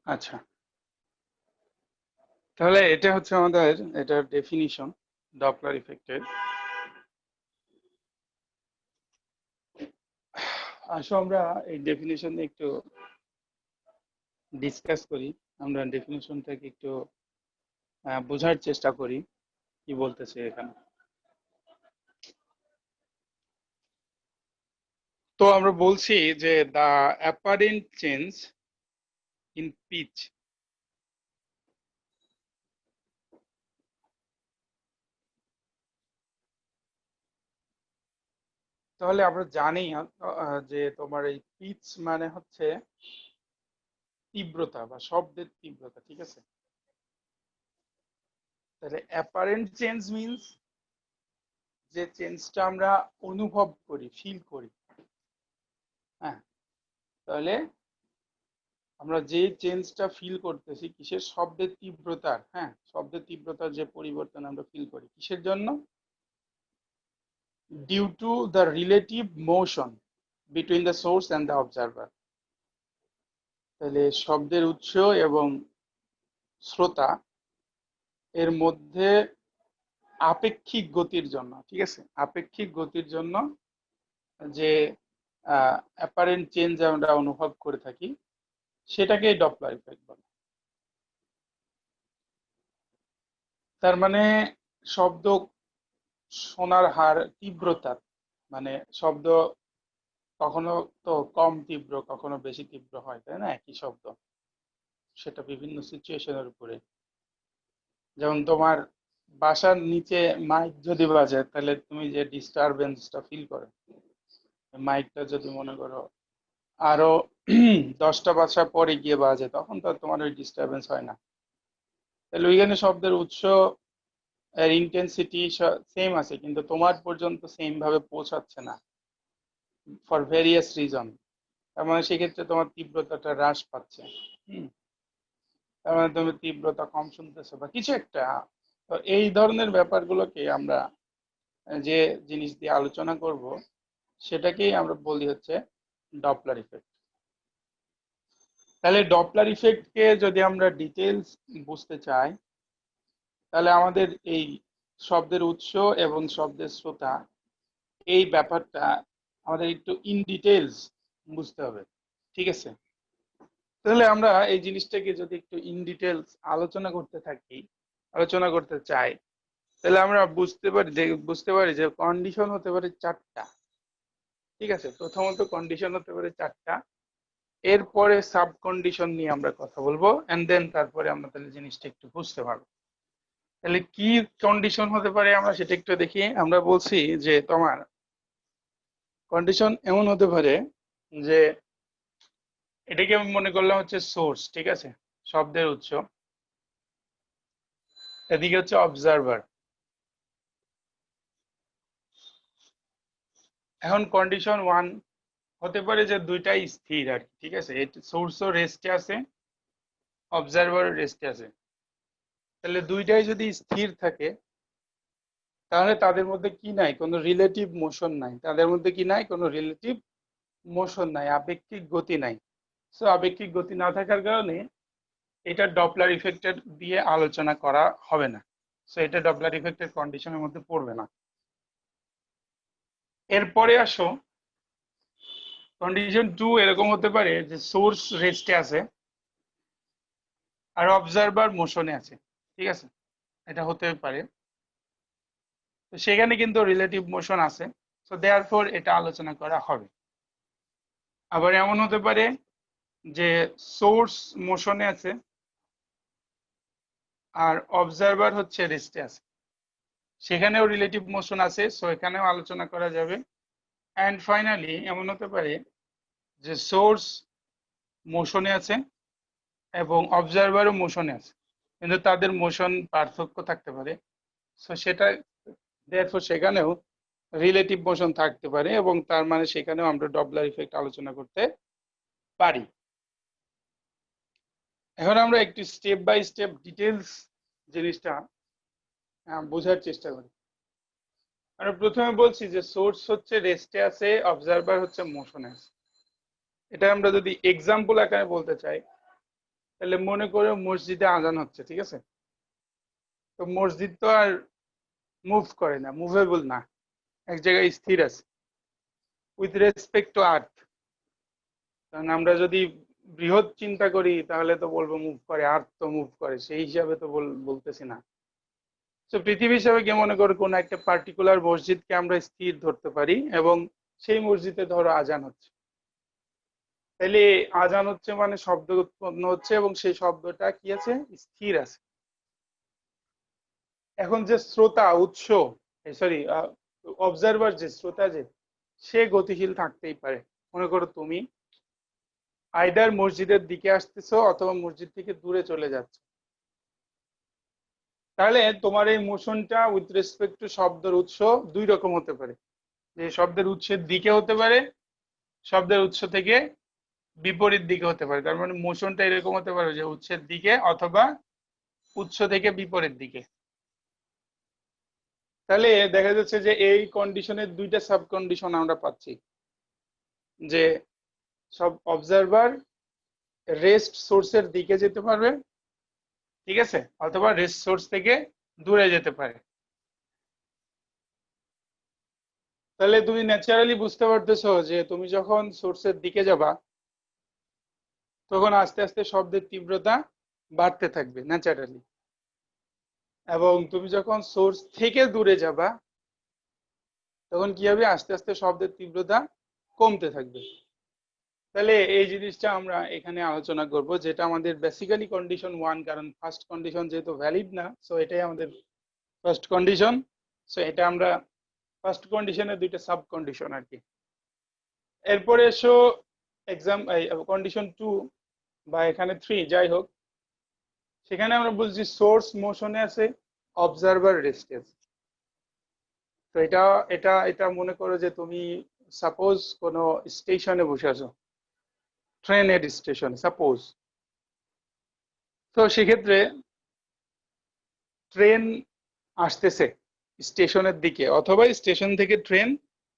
আচ্ছা, তাহলে এটা হচ্ছে আমাদের এটার ডেফিনিশন ডপলার ইফেক্টের। আসো আমরা এই ডেফিনিশন নিয়ে একটু ডিসকাস করি। আমরা ডেফিনিশনটাকে একটু বোঝার চেষ্টা করি কি বলতেছে এখানে। তো আমরা বলছি যে দা অ্যাপারেন্ট চেঞ্জ ইন পিচ, তাহলে আমরা জানি যে তোমার এই পিচ মানে হচ্ছে তীব্রতা বা শব্দের তীব্রতা, ঠিক আছে? তাহলে অ্যাপারেন্ট চেঞ্জ মিন্স যে চেঞ্জটা আমরা অনুভব করি, ফিল করি। হ্যাঁ, তাহলে আমরা যে চেঞ্জটা ফিল করতেছি কিসের, শব্দের তীব্রতার। হ্যাঁ, শব্দের তীব্রতার যে পরিবর্তন আমরা ফিল করি কিসের জন্য? Due to the relative motion between the source and the observer. তাহলে শব্দের উৎস এবং শ্রোতা এর মধ্যে আপেক্ষিক গতির জন্য, ঠিক আছে, আপেক্ষিক গতির জন্য যে অ্যাপারেন্ট চেঞ্জ আমরা অনুভব করে থাকি সেটাকে ডপলার ইফেক্ট বলে। তার মানে শব্দ শোনার হার, তীব্রতা, মানে শব্দ কখনো তো কম তীব্র কখনো বেশি তীব্র হয়, তাই না? একই শব্দ, সেটা বিভিন্ন সিচুয়েশনের উপরে। যেমন তোমার বাসার নিচে মাইক যদি বাজে তাহলে তুমি যে ডিস্টারবেন্সটা ফিল করো, মাইকটা যদি মনে করো আরো 10টা বাসা পরে গিয়ে বাজে তখন তো আর তোমার ওই ডিস্টারবেন্স হয় না। তাহলে ওইখানে শব্দের উৎস এর ইন্টেন্সিটি সেম আছে কিন্তু তোমার পর্যন্ত সেম ভাবে পৌঁছাচ্ছে না ফর ভেরিয়াস রিজন। তার মানে সেক্ষেত্রে তোমার তীব্রতাটা হ্রাস পাচ্ছে। হুম, তার মানে তুমি তীব্রতা কম শুনতেছো বা কিছু একটা। তো এই ধরনের ব্যাপারগুলোকে আমরা যে জিনিস দিয়ে আলোচনা করব সেটাকেই আমরা বলি হচ্ছে ডপলার ইফেক্ট। তাহলে ডপলার ইফেক্টকে যদি আমরা ডিটেলস বুঝতে চাই তাহলে আমাদের এই শব্দের উৎস এবং শব্দের শ্রোতা এই ব্যাপারটা আমাদের একটু ইন ডিটেলস বুঝতে হবে, ঠিক আছে? তাহলে আমরা এই জিনিসটাকে যদি একটু ইন ডিটেলস আলোচনা করতে থাকি, আলোচনা করতে চাই, তাহলে আমরা বুঝতে পারি যে কন্ডিশন হতে পারে চারটা, ঠিক আছে? প্রথমত কন্ডিশন হতে পারে চারটা, এরপরে সাব কন্ডিশন নিয়ে আমরা কথা বলবো এন্ড দেন তারপরে আমরা তাহলে জিনিসটা একটু বুঝতে পারবো। তাহলে কি কন্ডিশন হতে পারে আমরা সেটা একটু দেখি। আমরা বলছি যে তোমার কন্ডিশন এমন হতে পারে যে এটাকে আমি মনে করলাম হচ্ছে সোর্স, ঠিক আছে, শব্দের উৎস, এদিকে হচ্ছে অবজারভার। এখন কন্ডিশন ওয়ান হতে পারে যে দুইটাই স্থির আর কি, ঠিক আছে, সোর্সও রেস্টে আছে, অবজারভার রেস্টে আছে। তাহলে দুইটাই যদি স্থির থাকে তাহলে তাদের মধ্যে কি নাই, কোনো রিলেটিভ মোশন নাই, তাদের মধ্যে কি নাই, কোনো রিলেটিভ মোশন নাই, আপেক্ষিক গতি নাই। সো আপেক্ষিক গতি না থাকার কারণে এটা ডপলার ইফেক্টের দিয়ে আলোচনা করা হবে না। সো এটা ডপলার ইফেক্টের কন্ডিশনের মধ্যে পড়বে না। এরপরে আসো কন্ডিশন টু এরকম হতে পারে যে সোর্স রেস্টে আছে আর অবজারভার মোশনে আছে, ঠিক আছে, এটা হতে পারে। তো সেখানে কিন্তু রিলেটিভ মোশন আছে, সো দেয়ারফর এটা আলোচনা করা হবে। আবার এমন হতে পারে যে সোর্স মোশনে আছে আর অবজারভার হচ্ছে রেস্টে আছে, সেখানেও রিলেটিভ মোশন আছে, সো এখানেও আলোচনা করা যাবে। অ্যান্ড ফাইনালি এমন হতে পারে যে সোর্স মোশনে আছে এবং অবজারভারও মোশনে আছে কিন্তু তাদের মোশন পার্থক্য থাকতে পারে, সো সেটা দেয়ারফর সেখানেও রিলেটিভ মোশন থাকতে পারে এবং তার মানে সেখানেও আমরা ডপলার ইফেক্ট আলোচনা করতে পারি। এখন আমরা একটু স্টেপ বাই স্টেপ ডিটেলস জিনিসটা বোঝার চেষ্টা করি। আমরা প্রথমে বলছি যে সোর্স হচ্ছে রেস্টে আছে, অবজারভার হচ্ছে মোশনে আছে। এটা আমরা যদি এক্সাম্পল আকারে বলতে চাই তাহলে মনে করো মসজিদে আজান হচ্ছে, ঠিক আছে? তো মসজিদ তো আর মুভ করে না, মুভেবল না, এক জায়গায় স্থির আছে উইথ রেসপেক্ট টু আর্থ। কারণ আমরা যদি বৃহৎ চিন্তা করি তাহলে তো বলবো মুভ করে, আর্থ তো মুভ করে, সেই হিসাবে তো বলতেছি না। তো পৃথিবী হিসাবে কি মনে করো কোন একটা পার্টিকুলার মসজিদকে আমরা স্থির ধরতে পারি, এবং সেই মসজিদে ধরো আজান হচ্ছে, তাহলে আজান হচ্ছে মানে শব্দ উৎপন্ন হচ্ছে এবং সেই শব্দটা কি আছে, স্থির আছে। এখন যে শ্রোতা উৎস, সরি অবজারভার, যে শ্রোতা, যে সে গতিশীল থাকতেই পারে। মনে করো তুমি আইদার মসজিদের দিকে আসতেছো অথবা মসজিদ থেকে দূরে চলে যাচ্ছ, তাহলে তোমার এই মোশনটা উইথ রেসপেক্ট টু শব্দের উৎস দুই রকম হতে পারে। যে শব্দের উৎসের দিকে হতে পারে, শব্দের উৎস থেকে বিপরীত দিকে হতে পারে। তার মানে মোশনটা এরকম হতে পারে যে উৎসের দিকে অথবা উৎস থেকে বিপরীত দিকে। তাহলে দেখা যাচ্ছে যে এই কন্ডিশনের দুইটা সাব কন্ডিশন আমরা পাচ্ছি, যে সব অবজারভার রেস্ট সোর্সের দিকে যেতে পারবে, ঠিক আছে, অথবা রেস্ট সোর্স থেকে দূরে যেতে পারে। তাহলে তুমি ন্যাচারালি বুঝতে পারতেছো যে তুমি যখন সোর্সের দিকে যাবা তখন আস্তে আস্তে শব্দের তীব্রতা বাড়তে থাকবে ন্যাচারালি, এবং তুমি যখন সোর্স থেকে দূরে যাবা তখন কি হবে, আস্তে আস্তে শব্দের তীব্রতা কমতে থাকবে। তাহলে এই জিনিসটা আমরা এখানে আলোচনা করব, যেটা আমাদের বেসিক্যালি কন্ডিশন ওয়ান, কারণ ফার্স্ট কন্ডিশন যেহেতু ভ্যালিড না, সো এটাই আমাদের ফার্স্ট কন্ডিশন। সো এটা আমরা ফার্স্ট কন্ডিশনের দুইটা সাব কন্ডিশন আর কি। এরপরে এসো এক্সাম কন্ডিশন টু বা এখানে থ্রি, যাই হোক, সেখানে আমরা বলছি সোর্স মোশনে আছে, অবজারভার রেস্টে আছে। তো এটা এটা এটা মনে করো যে তুমি সাপোজ কোনো স্টেশনে বসে আছো, ট্রেনের স্টেশনে সাপোজ। তো সেক্ষেত্রে ট্রেন আসতেছে স্টেশনের দিকে অথবা স্টেশন থেকে ট্রেন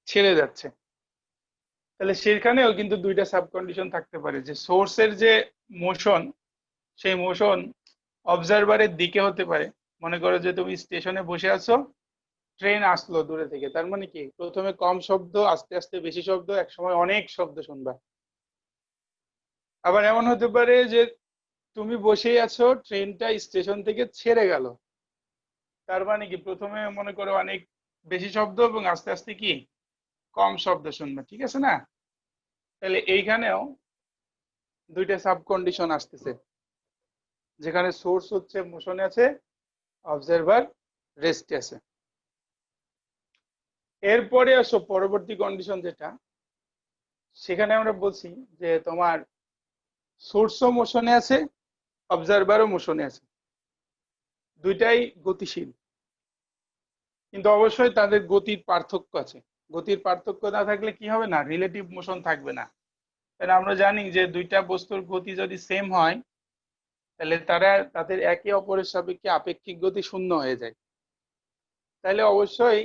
ছেড়ে যাচ্ছে, তাহলে সেখানেও কিন্তু দুইটা সাব কন্ডিশন থাকতে পারে, যে সোর্সের যে মোশন, সেই মোশন অবজারভারের দিকে হতে পারে। মনে করো যে তুমি স্টেশনে বসে আছো, ট্রেন আসলো দূরে থেকে, তার মানে কি প্রথমে কম শব্দ, আস্তে আস্তে বেশি শব্দ, একসময় অনেক শব্দ শুনবা। আবার এমন হতে পারে যে তুমি বসেই আছো, ট্রেনটা স্টেশন থেকে ছেড়ে গেল, তার মানে কি প্রথমে মনে করো অনেক বেশি শব্দ এবং আস্তে আস্তে কি কম শব্দ শুনবে, ঠিক আছে না? তাহলে এইখানেও দুইটা সাব কন্ডিশন আসতেছে, যেখানে সোর্স হচ্ছে মোশনে আছে, অবজারভার রেস্টে আছে। এরপরে আসো পরবর্তী কন্ডিশন যেটা, সেখানে আমরা বলছি যে তোমার সোর্সও মোশনে আছে, অবজারভারও মোশনে আছে, দুইটাই গতিশীল, কিন্তু অবশ্যই তাদের গতির পার্থক্য আছে। গতির পার্থক্য না থাকলে কি হবে না, রিলেটিভ মোশন থাকবে না। তাহলে আমরা জানি যে দুইটা বস্তুর গতি যদি সেম হয় তাহলে তাদের একে অপরের সাপেক্ষে আপেক্ষিক গতি শূন্য হয়ে যায়। তাহলে অবশ্যই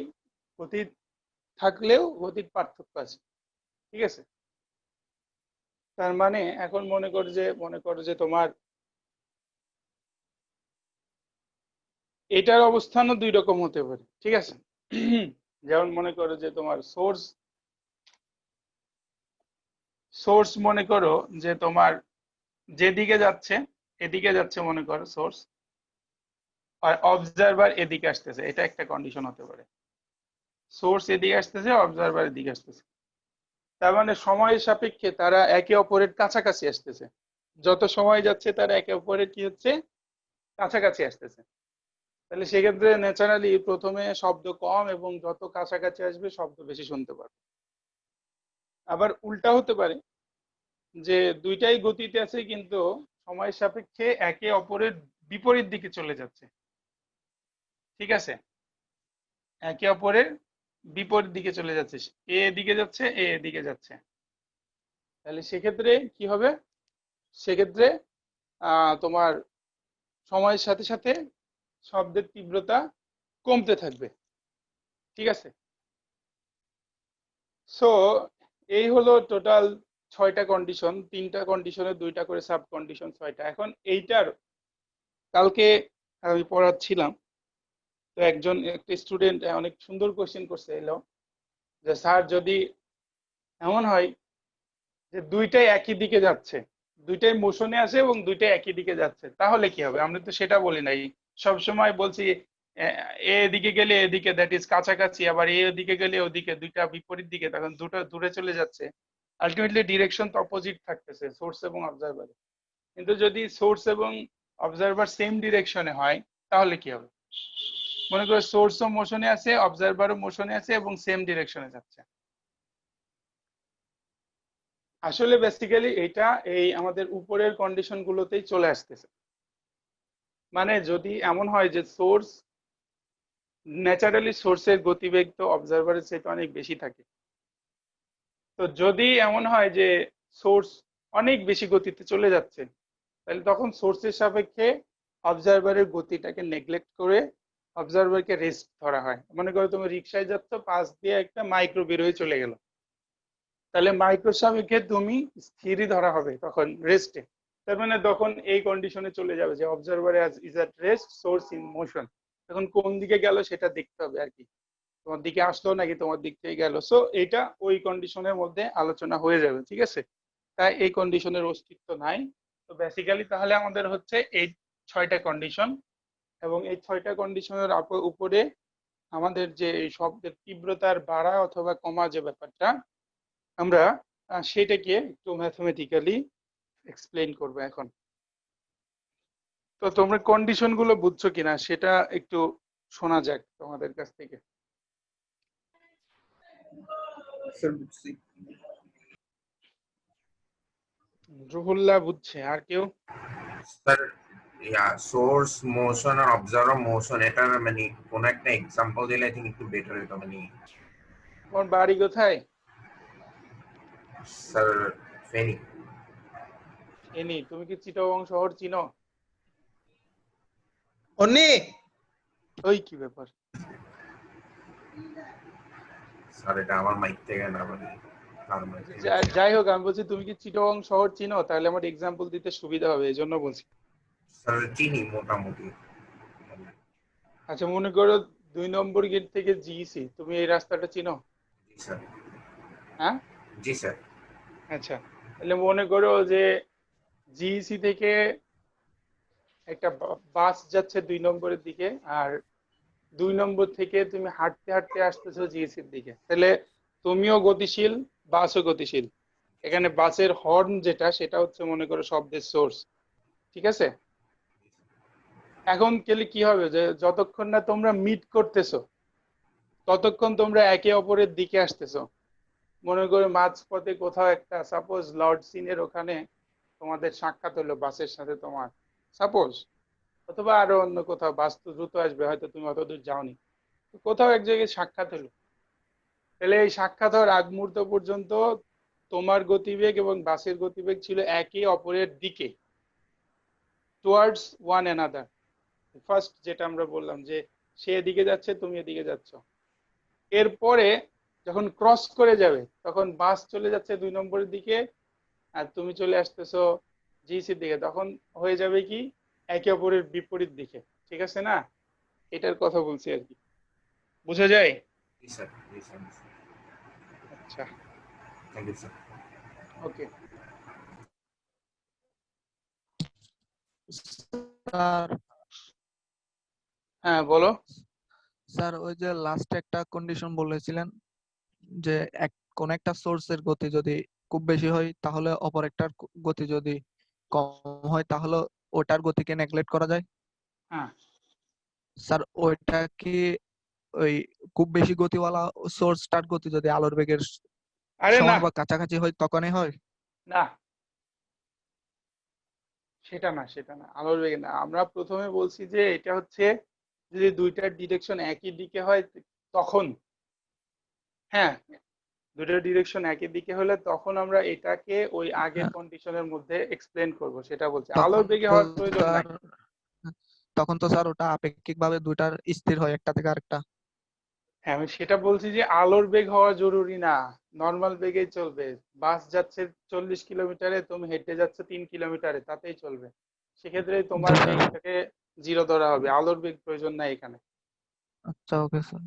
গতি থাকলেও গতির পার্থক্য আছে, ঠিক আছে? তার মানে এখন মনে করো যে তোমার এটার অবস্থানও দুই রকম হতে পারে, ঠিক আছে? যেমন মনে করো যে তোমার সোর্স সোর্স মনে করো যে তোমার যেদিকে যাচ্ছে, এদিকে যাচ্ছে মনে করো সোর্স, আর অবজারভার এদিকে আসতেছে, এটা একটা কন্ডিশন হতে পারে। সোর্স এদিকে আসতেছে, অবজারভার এদিকে আসতেছে, তার মানে সময়ের সাপেক্ষে তারা একে অপরের কাছাকাছি আসতেছে। যত সময় যাচ্ছে তারা একে অপরের কি হচ্ছে, কাছাকাছি আসতেছে। তাহলে সেক্ষেত্রে ন্যাচারালি প্রথমে শব্দ কম এবং যত কাছাকাছি আসবে শব্দ বেশি শুনতে পারবে। আবার উল্টা হতে পারে যে দুইটাই গতিতে আছে কিন্তু সময়ের সাপেক্ষে একে অপরের বিপরীত দিকে চলে যাচ্ছে, ঠিক আছে? একে অপরের বিপরীত দিকে চলে যাচ্ছে, এ এদিকে যাচ্ছে, এ এদিকে যাচ্ছে। তাহলে সেক্ষেত্রে কি হবে, সেক্ষেত্রে তোমার সময়ের সাথে সাথে শব্দের তীব্রতা কমতে থাকবে, ঠিক আছে? সো এই হলো টোটাল 6টা কন্ডিশন, 3টা কন্ডিশনে 2টা করে সাব কন্ডিশন, 6টা। এখন এইটার কালকে আমি পড়াচ্ছিলাম, তো একটা স্টুডেন্ট অনেক সুন্দর কোশ্চেন করছে, এলো যে স্যার যদি এমন হয় যে দুইটাই একই দিকে যাচ্ছে, দুইটাই মোশনে আছে এবং দুইটাই একই দিকে যাচ্ছে, তাহলে কি হবে? আমরা তো সেটা বলি নাই, সব সময় বলছি এ এদিকে গেলে এদিকে, দ্যাট ইজ কাছাকাছি, আবার এ ওদিকে গেলে ওদিকে, দুইটা বিপরীত দিকে, তখন দুটো দূরে চলে যাচ্ছে। আলটিমেটলি ডিরেকশন তো অপোজিট থাকতেছে সোর্স এবং অবজারভারে। কিন্তু যদি সোর্স এবং অবজারভার সেম ডিরেকশনে হয়, তাহলে কি হবে? মনে করো সোর্সও মোশনে আছে, অবজারভারও মোশনে আছে এবং সেম ডিরেকশনে যাচ্ছে। আসলে বেসিক্যালি এটা এই আমাদের উপরের কন্ডিশন গুলোতেই চলে আসতেছে। মানে যদি এমন হয় যে সোর্স, ন্যাচারালি সোর্সের গতিবেগ তো অবজারভারের চেয়ে অনেক বেশি থাকে। তো যদি এমন হয় যে সোর্স অনেক বেশি গতিতে চলে যাচ্ছে, তাহলে তখন সোর্সের সাপেক্ষে অবজারভারের গতিটাকে নেগলেক্ট করে অবজারভারকে রেস্ট ধরা হয়। মনে করো তুমি রিক্সায় যাচ্ছ, পাশ দিয়ে একটা মাইক্রো বের হয়ে চলে গেল, তাহলে মাইক্রোর সাপেক্ষে তুমি স্থিরই ধরা হবে তখন রেস্টে। তার মানে তখন এই কন্ডিশনে চলে যাবে যে observer is at rest, source in motion. এখন কোন দিকে গেল সেটা দেখতে হবে আর কি, তোমার দিকে আসলো নাকি তোমার দিক থেকে গেল। সো এটা ওই কন্ডিশনের মধ্যে আলোচনা হয়ে যাবে, ঠিক আছে? তাই এই কন্ডিশনের অস্তিত্ব নাই। তো বেসিক্যালি তাহলে আমাদের হচ্ছে এই 6টা কন্ডিশন, এবং এই 6টা কন্ডিশনের উপরে আমাদের যে এই শব্দের তীব্রতার বাড়া অথবা কমা যে ব্যাপারটা, আমরা সেটাকে একটু ম্যাথমেটিক্যালি এক্সপ্লেইন করবো এখন। তো তোমরা কন্ডিশন গুলো বুঝছো কিনা সেটা একটু শোনা যাক তোমাদের কাছ থেকে। রুহুল্লাহ বুঝছে, আর কেউ? স্যার সোর্স মোশন আর অবজার্ভার মোশন, এটার মানে কোন একটা এক্সাম্পল দিলে আই থিংক একটু বেটার হতো। মানে তোমার বাড়ি কোথায়? স্যার ফেনি। এনি, তুমি কি চিটাগং শহর চিনো? অনি ওই কি ব্যাপার? স্যার এটা আমার মাইক থেকে না, মানে তার মাইক থেকে। যাই হোক, আমি বলছি তুমি কি চিটাগং শহর চিনো? তাহলে আমার এক্সাম্পল দিতে সুবিধা হবে, এই জন্য বলছি। স্যার চিনি মোটামুটি। আচ্ছা, মনে করো 2 নম্বর গেট থেকে জিইসি, তুমি এই রাস্তাটা চিনো? জি স্যার। হ্যাঁ, জি স্যার। আচ্ছা। তাহলে মনে করো যে জিইসি থেকে একটা বাস যাচ্ছে 2 নম্বরের দিকে, আর 2 নম্বর থেকে তুমি হাঁটতে হাঁটতে আসতেছো জিইসির দিকে, তাহলে তুমিও গতিশীল, বাসও গতিশীল। এখানে বাসের হর্ন যেটা, সেটা হচ্ছে মনে করো শব্দের সোর্স, ঠিক আছে? এখন গেলে কি হবে, যে যতক্ষণ না তোমরা মিট করতেছো ততক্ষণ তোমরা একে অপরের দিকে আসতেছো। মনে করো মাঝপথে কোথাও একটা, সাপোজ লর্ড সিনের ওখানে তোমাদের সাক্ষাৎ হলো বাসের সাথে তোমার, সাপোজ, অথবা আরো অন্য কোথাও, বাস তো দ্রুত আসবে, হয়তো তুমি অত দূর যাওনি, তো কোথাও এক জায়গায় সাক্ষাৎ হলো। তাহলে এই সাক্ষাৎ হওয়ার আগ মুহূর্ত পর্যন্ত তোমার গতিবেগ এবং বাসের গতিবেগ ছিল একে অপরের দিকে, টুয়ার্ডস ওয়ান অ্যানাদার। ফার্স্ট যেটা আমরা বললাম যে সে এদিকে যাচ্ছে, তুমি এদিকে যাচ্ছ। এরপরে যখন ক্রস করে যাবে, তখন বাস চলে যাচ্ছে 2 নম্বরের দিকে আর তুমি চলে আসতেছো জিসির দিকে, তখন হয়ে যাবে কি একে অপরের বিপরীত দিকে, ঠিক আছে না? এটার কথা বলছি আর কি, বুঝা যায়? জি স্যার। জি স্যার। আচ্ছা, thank you sir. Okay. Sir হ্যাঁ বলো। স্যার ওই যে লাস্ট একটা কন্ডিশন বলেছিলেন যে কোন একটা সোর্সের গতি যদি খুব বেশি হয় তাহলে অপর একটার গতি যদি কম হয় তাহলে ওটার গতিকে নেগলেক্ট করা যায়। হ্যাঁ, স্যার ওইটা কি ওই খুব বেশি গতিওয়ালা সোর্সটার গতি যদি আলোর বেগের আরে না, সমান বা কাছাকাছি হয় তখনই হয়? না সেটা না, সেটা না, আলোর বেগে না। আমরা প্রথমে বলছি যে এটা হচ্ছে যদি দুইটার ডিরেকশন একই দিকে হয় তখন, হ্যাঁ, দুইটার ডিরেকশন একই দিকে হলে তখন আমরা এটাকে ওই আগের হ্যাঁ, কন্ডিশনের মধ্যে এক্সপ্লেন করব, সেটা বলছি। আলোর তখন বেগে তো হওয়ার প্রয়োজন স্যার নাই। ওটা আপেক্ষিকভাবে দুইটার স্থির হয় একটা থেকে আরেকটা। হ্যাঁ, আমি সেটা বলছি যে আলোর বেগ হওয়া জরুরি না, নর্মাল বেগেই চলবে। বাস যাচ্ছে 40 কিলোমিটারে, তুমি হেঁটে যাচ্ছ 3 কিলোমিটারে, তাতেই চলবে। সেক্ষেত্রে তোমার জি স্যার। বেগটাকে জিরো ধরা হবে, আলোর বেগ প্রয়োজন নাই এখানে। আচ্ছা, ওকে স্যার।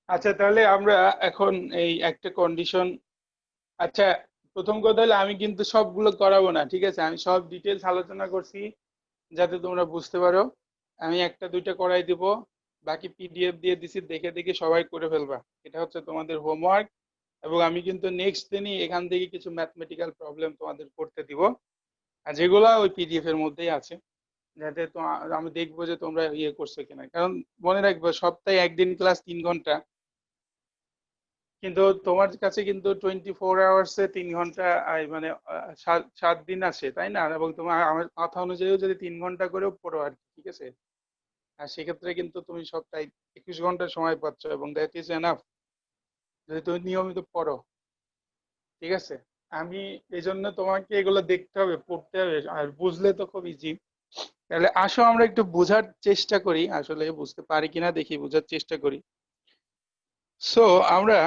আচ্ছা, তাহলে আমরা এখন এই একটা কন্ডিশন, আচ্ছা প্রথম কথা হলো আমি কিন্তু সবগুলো করাবো না, ঠিক আছে? আমি সব ডিটেলস আলোচনা করছি যাতে তোমরা বুঝতে পারো। আমি একটা দুইটা করাই দিব, বাকি পিডিএফ দিয়ে দিছি, দেখে দেখে সবাই করে ফেলবা। এটা হচ্ছে তোমাদের হোমওয়ার্ক। এবং আমি কিন্তু নেক্সট দিনই এখান থেকে কিছু ম্যাথমেটিক্যাল প্রবলেম তোমাদের করতে দিব, আর যেগুলা ওই পিডিএফ এর মধ্যেই আছে, যাতে আমি দেখবো যে তোমরা ইয়ে করছো কিনা। কারণ মনে রাখবে, সপ্তাহে একদিন ক্লাস 3 ঘন্টা, কিন্তু তোমার কাছে কিন্তু 24 আওয়ার্সে 3 ঘন্টা, মানে 7 দিন আছে, তাই না? এবং তোমার আমার কথা অনুযায়ীও যদি 3 ঘন্টা করেও পড়ো আর কি, ঠিক আছে? আর সেক্ষেত্রে কিন্তু তুমি সপ্তাহে 21 ঘন্টা সময় পাচ্ছ, এবং দ্যাট ইজ এনাফ যদি তুমি নিয়মিত পড়ো, ঠিক আছে? আমি এই জন্য তোমাকে এগুলো দেখতে হবে, পড়তে হবে, আর বুঝলে তো খুব ইজি। তাহলে আসো আমরা একটু বোঝার চেষ্টা করি, আসলে বুঝতে পারি কিনা দেখি, বোঝার চেষ্টা করি। সো আমরা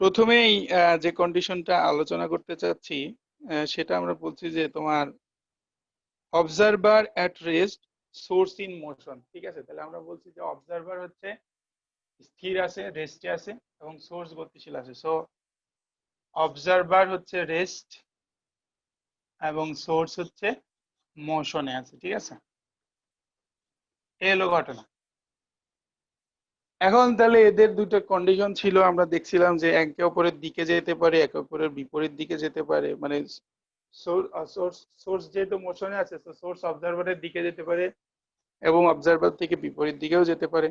প্রথমেই যে কন্ডিশনটা আলোচনা করতে চাচ্ছি, সেটা আমরা বলছি যে তোমার observer at rest, source in motion, ঠিক আছে? তাহলে আমরা বলছি যে অবজারভার হচ্ছে স্থির আছে, রেস্টে আছে, এবং সোর্স গতিশীল আছে। সো অবজারভার হচ্ছে রেস্ট এবং সোর্স হচ্ছে মোশনে আছে, ঠিক আছে? এই হলো ঘটনা। এখন তাহলে এদের দুটো কন্ডিশন ছিল, আমরা দেখছিলাম যে একে অপরের দিকে যেতে পারে, একে অপরের বিপরীত দিকে যেতে পারে। মানে সোর্স যেহেতু মোশনে আছে, তো সোর্স অবজারভারের দিকে যেতে পারে এবং অবজারভার থেকে বিপরীত দিকেও যেতে পারে।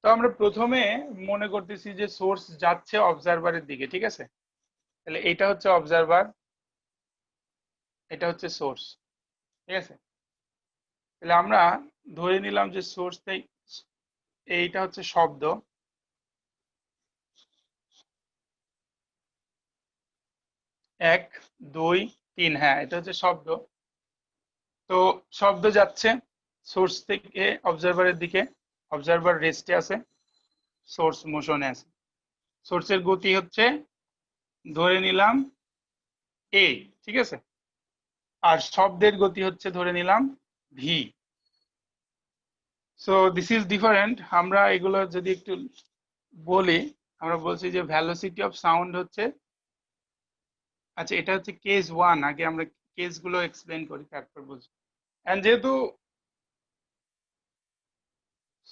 তো আমরা প্রথমে মনে করতেছি যে সোর্স যাচ্ছে অবজারভারের দিকে, ঠিক আছে? তাহলে এটা হচ্ছে অবজারভার, এটা হচ্ছে সোর্স, ঠিক আছে? তাহলে আমরা ধরে নিলাম যে সোর্স থেকে, এইটা হচ্ছে শব্দ, 1 2 3, হ্যাঁ এটা হচ্ছে শব্দ। তো শব্দ যাচ্ছে সোর্স থেকে অবজারভারের দিকে, অবজারভার রেস্টে আছে, সোর্স মোশনে আছে। সোর্সের গতি হচ্ছে ধরে নিলাম এ, ঠিক আছে? আর শব্দের গতি হচ্ছে ধরে নিলাম V. So this is different. আমরা এগুলো যদি একটু বলি, আমরা বলছি যে ভ্যালোসিটি অফ সাউন্ড হচ্ছে, আচ্ছা এটা হচ্ছে কেস 1, আগে আমরা কেস গুলো এক্সপ্লেন করি তারপর বলছি। এন্ড যেহেতু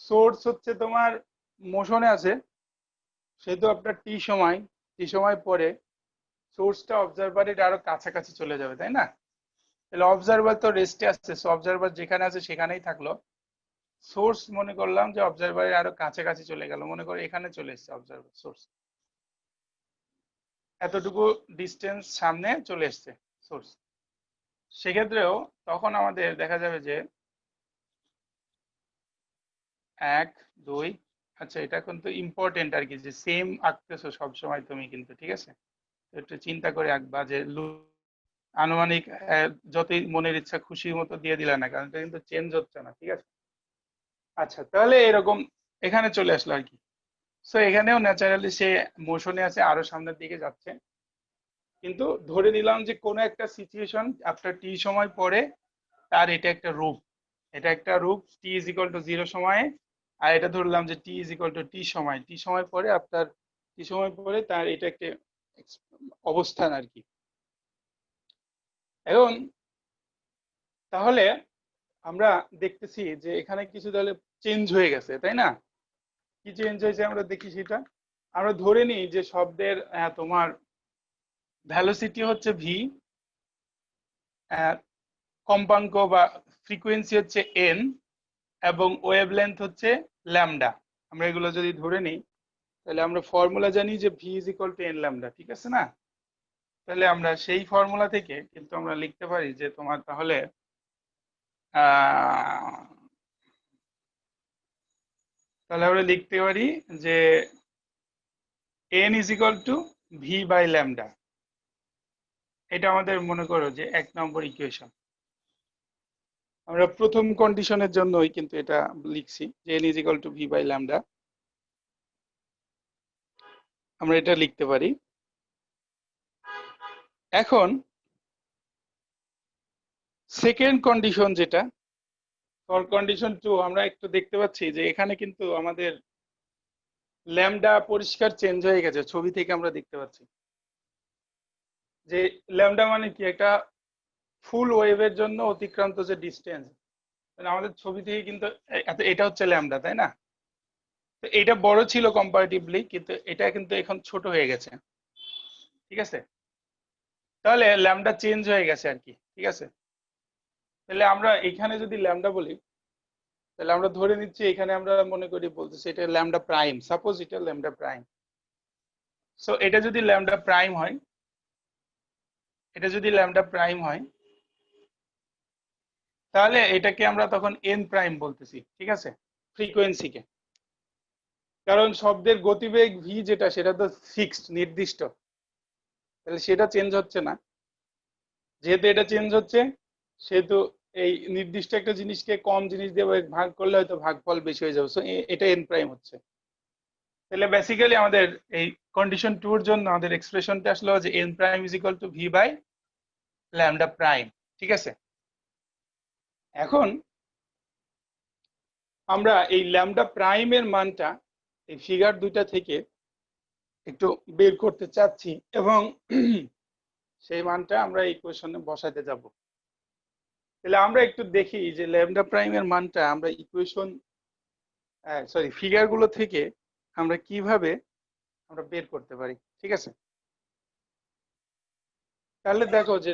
সোর্স হচ্ছে তোমার মোশনে আছে, সেহেতু আপনার টি সময় পরে সোর্সটা অবজারভারের আরো কাছাকাছি চলে যাবে, তাই না? তাহলে অবজারভার তো রেস্টে আসছে, সো অবজারভার যেখানে আছে সেখানেই থাকলো। সোর্স মনে করলাম যে অবজারভারের আরো কাছাকাছি চলে গেল, মনে করো এখানে চলে এসছে অবজারভার, সোর্স এতটুকু ডিস্টেন্স সামনে চলে এসছে সোর্স। সেক্ষেত্রেও তখন আমাদের দেখা যাবে যে 1 2, আচ্ছা এটা কিন্তু ইম্পর্টেন্ট আর কি, যে সেম আঁকতেছো সবসময় তুমি কিন্তু, ঠিক আছে? একটু চিন্তা করে আঁকবা, যে আনুমানিক যতই মনের ইচ্ছা খুশির মতো দিয়ে দিলে না, কারণ এটা কিন্তু চেঞ্জ হচ্ছে না, ঠিক আছে? আচ্ছা তাহলে এরকম এখানে চলে আসলো আর কি। সো এখানেও ন্যাচারালি সে মোশনে আছে, আরো সামনের দিকে যাচ্ছে। কিন্তু ধরে নিলাম যে কোনো একটা সিচুয়েশন আফটার টি সময় পরে তার এটা একটা রূপ, এটা একটা রূপ টি ইজ ইকুয়াল টু 0 সময়ে। আর এটা ধরলাম যে টি ইজ ইকুয়াল টু টি সময় পরে, আফটার টি সময় পরে তার এটা একটা অবস্থান আর কি। এখন তাহলে আমরা দেখতেছি যে এখানে কিছু তাহলে চেঞ্জ হয়ে গেছে, তাই না? কি চেঞ্জ হয়েছে আমরা দেখি সেটা। আমরা ধরে নিই যে শব্দের তোমার ভ্যালোসিটি হচ্ছে ভি, কম্পাঙ্ক বা ফ্রিকোয়েন্সি হচ্ছে এন, এবং ওয়েভলেন্থ হচ্ছে ল্যামডা। আমরা এগুলো যদি ধরে নিই, তাহলে আমরা ফর্মুলা জানি যে V is equal two N lambda, ঠিক আছে না? তাহলে আমরা সেই ফর্মুলা থেকে কিন্তু আমরা লিখতে পারি যে তোমার তাহলে তাহলে আমরা লিখতে পারি যে N is equal to V by lambda. এটা আমাদের মনে করো যে 1 নম্বর ইকুয়েশন। আমরা প্রথম কন্ডিশনের জন্যই কিন্তু এটা লিখছি যে n is equal to V by lambda, আমরা এটা লিখতে পারি। এখন সেকেন্ড কন্ডিশন যেটা ফর কন্ডিশন 2, আমরা একটু দেখতে পাচ্ছি যে এখানে কিন্তু আমাদের ল্যামডা পরিষ্কার চেঞ্জ হয়ে গেছে, ছবি থেকে আমরা দেখতে পাচ্ছি যে ল্যামডা মানে কি, একটা ফুল ওয়েভের জন্য অতিক্রান্ত যে ডিস্টেন্স, মানে আমাদের ছবি থেকে কিন্তু এটা হচ্ছে ল্যামডা, তাই না? তো এটা বড় ছিল কম্পারেটিভলি, কিন্তু এটা কিন্তু এখন ছোট হয়ে গেছে, ঠিক আছে? তাহলে ল্যামডা চেঞ্জ হয়ে গেছে আর কি, ঠিক আছে? তাহলে আমরা এখানে যদি ল্যামডা বলি, তাহলে আমরা ধরে নিচ্ছি এখানে আমরা মনে করি বলতেছি এটা ল্যামডা প্রাইম, সাপোজ এটা ল্যামডা প্রাইম। সো এটা যদি ল্যামডা প্রাইম হয়, এটা যদি ল্যামডা প্রাইম হয়, তাহলে এটাকে আমরা তখন এন প্রাইম বলতেছি, ঠিক আছে, ফ্রিকোয়েন্সিকে। কারণ শব্দের গতিবেগ ভি যেটা, সেটা তো ফিক্সড, নির্দিষ্ট, তাহলে সেটা চেঞ্জ হচ্ছে না। যেহেতু এটা চেঞ্জ হচ্ছে, সেহেতু এই নির্দিষ্ট একটা জিনিসকে কম জিনিস দিয়ে ভাগ করলে হয়তো ভাগফল বেশি হয়ে যাবে। সো এটা এন প্রাইম হচ্ছে। তাহলে বেসিক্যালি আমাদের এই কন্ডিশন 2 এর জন্য আমাদের এক্সপ্রেশনটা আসলে যে N prime is equal to V by lambda prime, ঠিক আছে? এখন আমরা এই ল্যামডা প্রাইমের মানটা এই ফিগার দুইটা থেকে একটু বের করতে চাচ্ছি, এবং সেই মানটা আমরা ইকুয়েশনে বসাতে যাব। তাহলে আমরা একটু দেখি যে ল্যামডা প্রাইমের মানটা আমরা ইকুয়েশন ফিগার গুলো থেকে আমরা কিভাবে আমরা বের করতে পারি, ঠিক আছে? তাহলে দেখো যে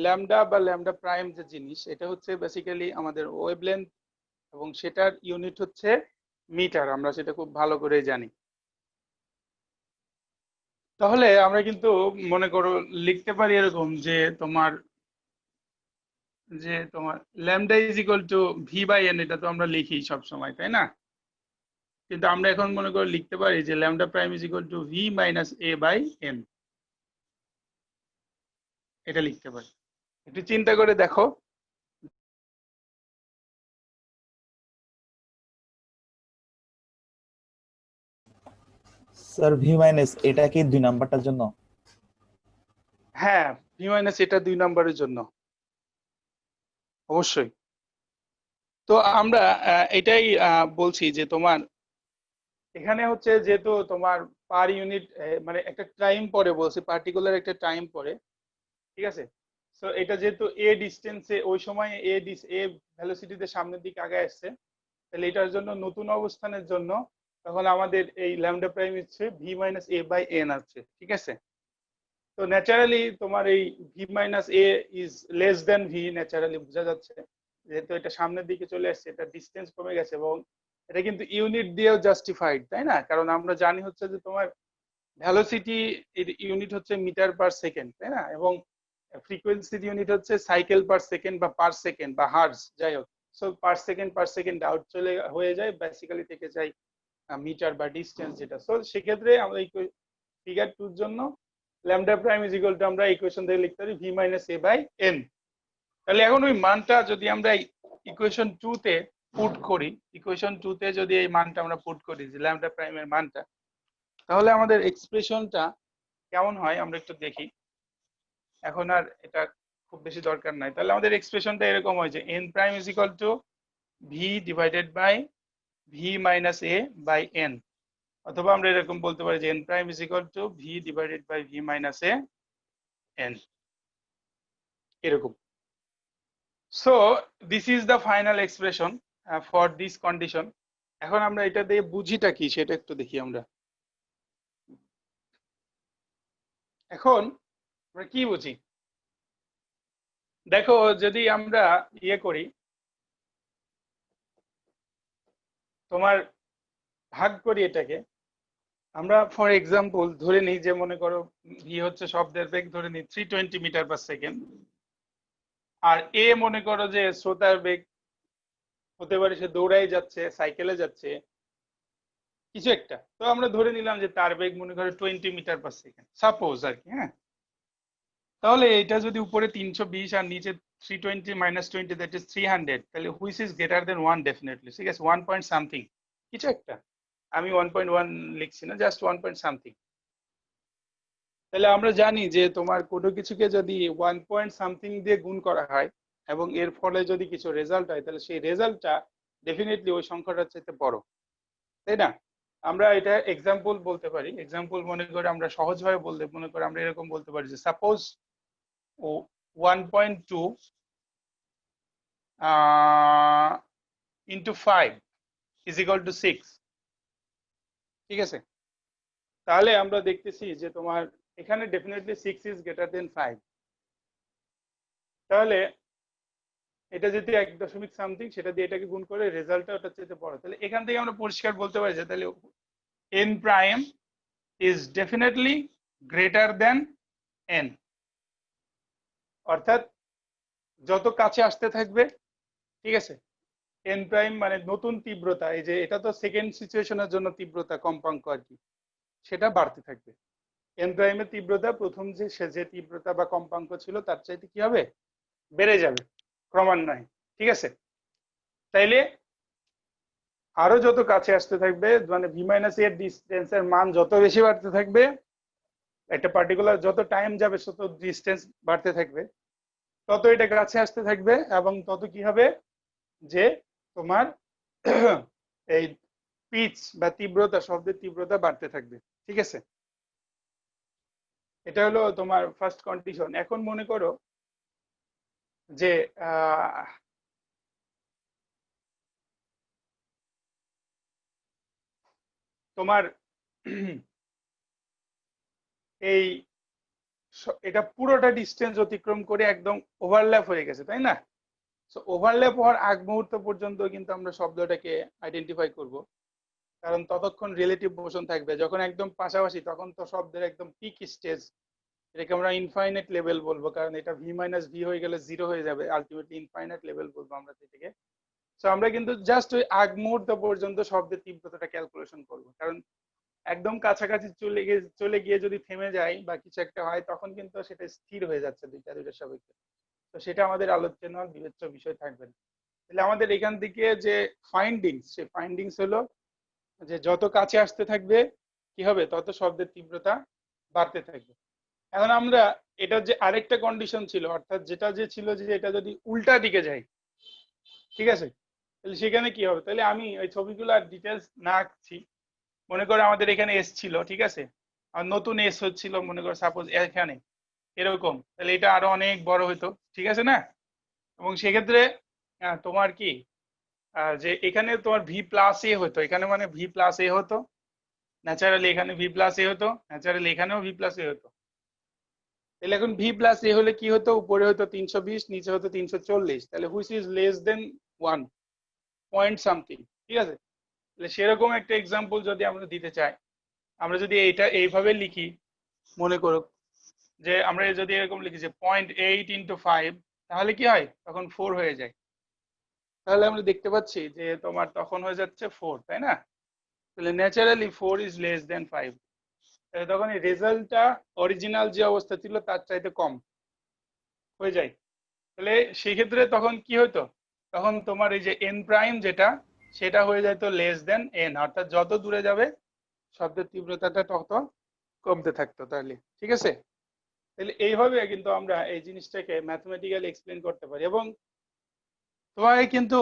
ল্যামডা বা ল্যামডা প্রাইম যে জিনিস, এটা হচ্ছে বেসিক্যালি আমাদের ওয়েভলেন্থ, এবং সেটার ইউনিট হচ্ছে মিটার, আমরা সেটা খুব ভালো করে জানি। তাহলে আমরা কিন্তু মনে করো লিখতে পারি এরকম যে তোমার lambda is equal to V by N, এটা তো আমরা লিখি সব সময়, তাই না? কিন্তু আমরা এখন মনে করে লিখতে পারি যে lambda prime is equal to V minus A by N, এটা লিখতে পারি। একটু চিন্তা করে দেখো, স্যার ভি মাইনাস এটা কি 2 নাম্বারটার জন্য? হ্যাঁ, ভি মাইনাস এটা 2 নম্বরের জন্য, অবশ্যই। তো আমরা এটাই বলছি যে তোমার এখানে হচ্ছে যেহেতু তোমার পার ইউনিট, মানে একটা টাইম পরে বলছি, পার্টিকুলার একটা টাইম পরে, ঠিক আছে? সো এটা যেহেতু এ ডিস্টেন্সে ওই সময় এ ভেলোসিটিতে সামনের দিকে আগে আসছে, তাহলে এটার জন্য নতুন অবস্থানের জন্য তখন আমাদের এই ল্যামডা প্রাইম হচ্ছে V minus A by N আছে, ঠিক আছে? তো ন্যাচারালি তোমার এই V minus A is less than V, naturally বোঝা যাচ্ছে, যেহেতু এটা সামনের দিকে চলে আসছে, এটা ডিস্টেন্স কমে গেছে, এবং এটা কিন্তু ইউনিট দিয়েও জাস্টিফাইড, তাই না? কারণ আমরা জানি হচ্ছে যে তোমার ভ্যালোসিটি ইউনিট হচ্ছে মিটার পার সেকেন্ড, তাই না? এবং ফ্রিকোয়েন্সির ইউনিট হচ্ছে সাইকেল পার সেকেন্ড বা পার সেকেন্ড বা হার্জ, যাই হোক। সো পার সেকেন্ড আউট চলে হয়ে যায়, বেসিক্যালি থেকে যায় মিটার বা ডিস্টেন্স যেটা। সো সেক্ষেত্রে আমরা ফিগার 2 এর জন্য lambda prime is equal to আমরা ইকুয়েশন থেকে লিখতে পারি V minus A by N. তাহলে এখন ওই মানটা যদি আমরা ইকুয়েশন 2 তে পুট করি, ইকুয়েশন 2 তে যদি এই মানটা আমরা পুট করি যে ল্যামডা প্রাইমের মানটা, তাহলে আমাদের এক্সপ্রেশনটা কেমন হয় আমরা একটু দেখি। এখন আর এটা খুব বেশি দরকার নাই। তাহলে আমাদের এক্সপ্রেশনটা এরকম হয় যে N prime is equal to V divided by V minus A by N, অথবা আমরা এরকম বলতে পারি যে N prime is equal to V divided by V minus A N, এরকম। So this is the final expression for this condition. এখন আমরা এটা দিয়ে বুঝিটা কি সেটা একটু দেখি আমরা। এখন আমরা কি বুঝি, দেখো যদি আমরা ইয়ে করি, তোমার ভাগ করি এটাকে, আমরা ফর এক্সাম্পল ধরে নিই যে মনে করো ভি হচ্ছে শব্দের বেগ, ধরে নিই 320 মিটার পার সেকেন্ড, আর এ মনে করো যে শ্রোতার বেগ, হতে পারে সে দৌড়াই যাচ্ছে, সাইকেলে যাচ্ছে, কিছু একটা। তো আমরা ধরে নিলাম যে তার বেগ মনে করো 20 মিটার পার সেকেন্ড, সাপোজ আর কি, হ্যাঁ। তাহলে এটা যদি উপরে 320 আর নিচে 320 minus 20, that is 300, তাহলে which is greater than 1 definitely, ঠিক আছে, 1 point something কিছু একটা, আমি 1.1 লিখছি না, জাস্ট 1 point something। তাহলে আমরা জানি যে তোমার কোনো কিছুকে যদি 1 point something দিয়ে গুণ করা হয় এবং এর ফলে যদি কিছু রেজাল্ট হয়, তাহলে সেই রেজাল্টটা ডেফিনেটলি ওই সংখ্যাটার চাইতে বড়, তাই না? আমরা এটা এক্সাম্পল বলতে পারি, এক্সাম্পল মনে করে আমরা সহজভাবে বলতে মনে করে আমরা এরকম বলতে পারি যে suppose 1.2 into 5 is equal to 6, ঠিক আছে? তাহলে আমরা দেখতেছি যে তোমার এখানে ডেফিনেটলি 6 is greater than 5, তাহলে এটা যদি 1 দশমিক সামথিং সেটা দিয়ে এটাকে গুণ করে রেজাল্টটা ওটার চাইতে বড়, তাহলে এখান থেকে আমরা পরিষ্কার বলতে পারি যে তাহলে n prime is definitely greater than n, অর্থাৎ যত কাছে আসতে থাকবে, ঠিক আছে, n প্রাইম মানে নতুন তীব্রতা, এই যে এটা তো সেকেন্ড সিচুয়েশনের জন্য তীব্রতা কম্পাঙ্ক আর কি, সেটা বাড়তে থাকবে। n প্রাইমের তীব্রতা প্রথম যে তীব্রতা বা কম্পাঙ্ক ছিল তার চাইতে কি হবে, বেড়ে যাবে ক্রমান্বয়ে, ঠিক আছে? তাইলে আরো যত কাছে আসতে থাকবে, মানে ভি মাইনাস এর ডিস্টেন্সের মান যত বেশি বাড়তে থাকবে, একটা পার্টিকুলার যত টাইম যাবে তত ডিস্টেন্স বাড়তে থাকবে, তত এটা কাছে আসতে থাকবে এবং তত কি হবে যে তোমার এই পিচ বা তীব্রতা, শব্দের তীব্রতা বাড়তে থাকবে, ঠিক আছে? এটা হলো তোমার ফার্স্ট কন্ডিশন। এখন মনে করো যে তোমার এই এটা পুরোটা ডিস্টেন্স অতিক্রম করে একদম ওভারল্যাপ হয়ে গেছে, তাই না? সো ওভারল্যাপ হওয়ার আগ মুহূর্ত পর্যন্ত কিন্তু আমরা শব্দটাকে আইডেন্টিফাই করব, কারণ ততক্ষণ রিলেটিভ মোশন থাকবে। যখন একদম পাশাপাশি তখন তো শব্দের একদম পিক স্টেজ, এটাকে আমরা ইনফাইনাইট লেভেল বলবো, কারণ এটা ভি মাইনাস ভি হয়ে গেলে জিরো হয়ে যাবে, আলটিমেটলি ইনফাইনাইট লেভেল বলবো আমরা এটাকে। সো আমরা কিন্তু জাস্ট ওই আগ মুহূর্ত পর্যন্ত শব্দের তীব্রতাটা ক্যালকুলেশন করব, কারণ একদম কাছাকাছি চলে গিয়ে যদি থেমে যায় বা কিছু একটা হয়, তখন কিন্তু সেটা স্থির হয়ে যাচ্ছে দুইটার সাপেক্ষে, তো সেটা আমাদের আলোচনার বিবেচ্য বিষয় থাকবে না। তাহলে আমাদের এখান থেকে যে ফাইন্ডিংস, সেই ফাইন্ডিংস হলো যে যত কাছে আসতে থাকবে কি হবে, তত শব্দের তীব্রতা বাড়তে থাকবে। এখন আমরা এটার যে আরেকটা কন্ডিশন ছিল, অর্থাৎ যেটা যে ছিল যে এটা যদি উল্টা দিকে যায়, ঠিক আছে, তাহলে সেখানে কি হবে? তাহলে আমি ওই ছবিগুলো আর ডিটেলস না আঁকছি, মনে করো আমাদের এখানে এস ছিল, ঠিক আছে, আর নতুন এস হচ্ছিল মনে করো সাপোজ এখানে এরকম, তাহলে এটা আরো অনেক বড় হতো, ঠিক আছে না? এবং সেক্ষেত্রে তোমার কি যে এখানে তোমার ভি প্লাস এ হতো, এখানে মানে ভি প্লাস এ হতো ন্যাচারালি, এখানে ভি প্লাস এ হতো ন্যাচারালি, এখানেও ভি প্লাস এ হতো। তাহলে এখন ভি প্লাস এ হলে কি হতো, উপরে হতো 320, নিচে হতো 340, তাহলে which is less then 1 point something, ঠিক আছে? তাহলে সেরকম একটা এক্সাম্পল যদি আমরা দিতে চাই, আমরা যদি এইটা এইভাবে লিখি, মনে করো যে আমরা যদি এরকম লিখি যে 0.8 into 5, তাহলে কি হয়, তখন 4 হয়ে যায়। তাহলে আমরা দেখতে পাচ্ছি যে তোমার তখন হয়ে যাচ্ছে 4, তাই না? তাহলে ন্যাচারালি 4 ইজ লেস দেন 5, তাহলে তখন এই রেজাল্টটা অরিজিনাল যে অবস্থা ছিল তার চাইতে কম হয়ে যায়। তাহলে সেই ক্ষেত্রে তখন কি হতো, তখন তোমার এই যে এন প্রাইম যেটা, সেটা হয়ে যেত লেস দেন এন, অর্থাৎ যত দূরে যাবে শব্দের তীব্রতাটা তত কমতে থাকতো। তাহলে ঠিক আছে, তাহলে এইভাবে কিন্তু আমরা এই জিনিসটাকে ম্যাথমেটিক্যালি এক্সপ্লেন করতে পারি। এবং তোমাকে কিন্তু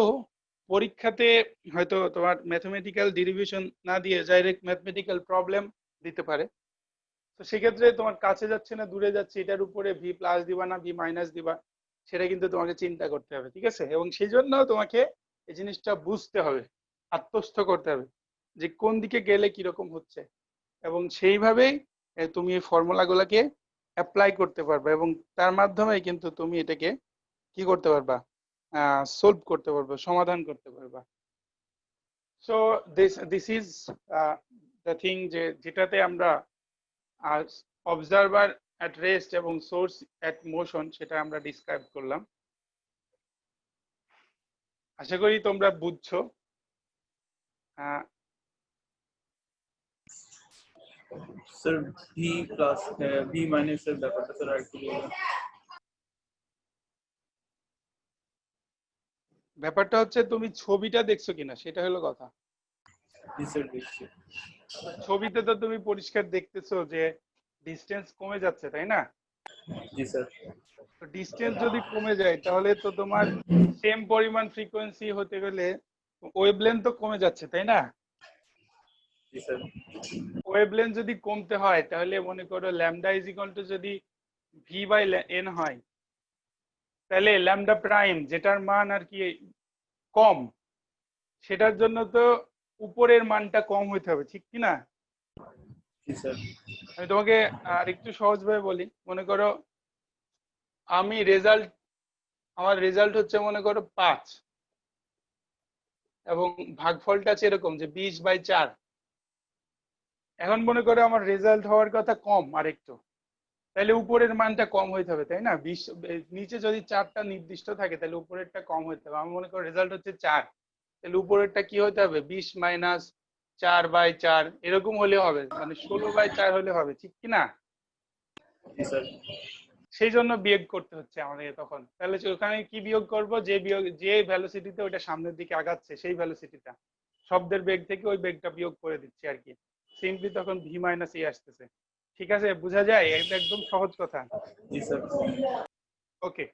পরীক্ষাতে হয়তো তোমার ম্যাথমেটিক্যাল ডেরিভেশন না দিয়ে ডাইরেক্ট ম্যাথমেটিক্যাল প্রবলেম দিতে পারে, তো সেক্ষেত্রে তোমার কাছে যাচ্ছে না দূরে যাচ্ছে এটার উপরে ভি প্লাস দিবা না ভি মাইনাস দিবা, সেটা কিন্তু তোমাকে চিন্তা করতে হবে, ঠিক আছে? এবং সেই জন্য তোমাকে এই জিনিসটা বুঝতে হবে, আত্মস্থ করতে হবে যে কোন দিকে গেলে কিরকম হচ্ছে, এবং সেইভাবেই তুমি এই ফর্মুলাগুলোকে অ্যাপ্লাই করতে পারবে, এবং তার মাধ্যমে কিন্তু তুমি এটাকে কি করতে পারবা, সলভ করতে পারবে, সমাধান করতে পারবা। So this is the thing যেটাতে আমরা অবজারভার অ্যাট রেস্ট এবং সোর্স অ্যাট মোশন সেটা আমরা ডিসক্রাইব করলাম। আশা করি তোমরা বুঝছো। Sir V plus V minus এর ব্যাপারটা স্যার একটু বলুন। ব্যাপারটা হচ্ছে তুমি ছবিটা দেখছো কিনা সেটা হলো কথা। জি স্যার দেখছি। ছবিতে তো তুমি পরিষ্কার দেখতেছো যে ডিস্টেন্স কমে যাচ্ছে, তাই না? জি স্যার। তো ডিস্টেন্স যদি কমে যায় তাহলে তো তোমার সেম পরিমাণ ফ্রিকোয়েন্সি হতে গেলে ওয়েভলেন্থ তো কমে যাচ্ছে, তাই না? জি স্যার। ওয়েভলেন্থ যদি কমতে হয় তাহলে মনে করো ল্যামডা ইজ ইকুয়াল টু যদি ভি বাই এন হয়, তাহলে ল্যামডা প্রাইম যেটার মান আর কি কম, সেটার জন্য তো উপরের মানটা কম হইতে হবে, ঠিক কি না? জি স্যার। আমি তোমাকে আর একটু সহজভাবে বলি। মনে করো আমার রেজাল্ট হচ্ছে মনে করো 5 এবং ভাগফলটা আছে এরকম যে 20/4। এখন মনে করো আমার রেজাল্ট হওয়ার কথা কম আর একটু, তাহলে উপরের মানটা কম হইতে হবে, তাই না? 20 নিচে যদি 4টা নির্দিষ্ট থাকে তাহলে উপরেরটা কম হইতে হবে। আমি মনে করি রেজাল্ট হচ্ছে 4, তাহলে উপরেরটা কি হইতে হবে 20 - 4/4 এরকম হলে হবে, মানে 16/4 হলে হবে, ঠিক কি না? জি স্যার। সেই জন্য বিয়োগ করতে হচ্ছে আমাদের তখন। তাহলে ওখানে কি বিয়োগ করব, যে ভ্যালোসিটিতে ওইটা সামনের দিকে আগাচ্ছে সেই ভ্যালোসিটিটা, শব্দের বেগ থেকে ওই বেগটা বিয়োগ করে দিচ্ছি আর কি। সিম্পলি তখন ভি মাইনাস এ আসতেছে। ঠিক আছে, বোঝা যায়? এটা একদম সহজ কথা। জি স্যার। ওকে।